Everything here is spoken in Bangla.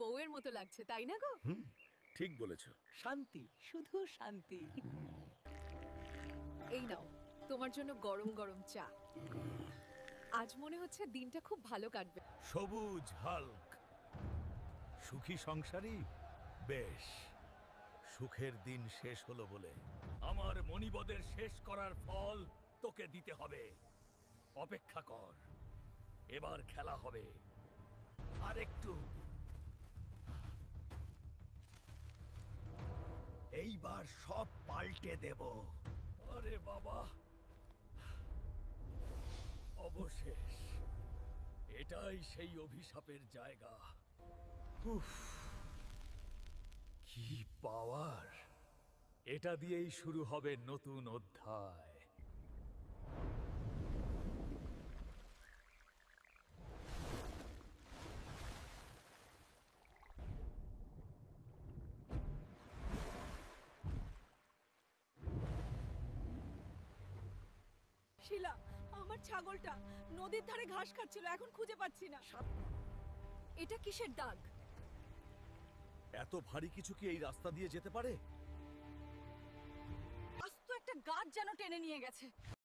বউয়ের মতো লাগছে তাই না গো? ঠিক বলেছ। শান্তি, শুধু শান্তি। এই নাও তোমার জন্য গরম গরম চা। আজ মনে হচ্ছে দিনটা খুব ভালো কাটবে। সবুজ হাল্ক, সুখী সংসারী। বেশ, সুখের দিন শেষ হলো বলে আমার মনিবদের শেষ করার ফল তোকে দিতে হবে। অপেক্ষা কর, এবার খেলা হবে। আর একটু, এইবার সব পাল্টে দেব। আরে বাবা, অবশেষ এটাই সেই অভিশাপের জায়গা। উফ, কি পাওয়ার! এটা দিয়েই শুরু হবে নতুন অধ্যায়। শিলা, আমার ছাগলটা নদীর ধারে ঘাস খাচ্ছিল, এখন খুঁজে পাচ্ছি না। এটা কিসের দাগ? এত ভারী কিছু কি এই রাস্তা দিয়ে যেতে পারে? আস্ত একটা গাছ যেন টেনে নিয়ে গেছে।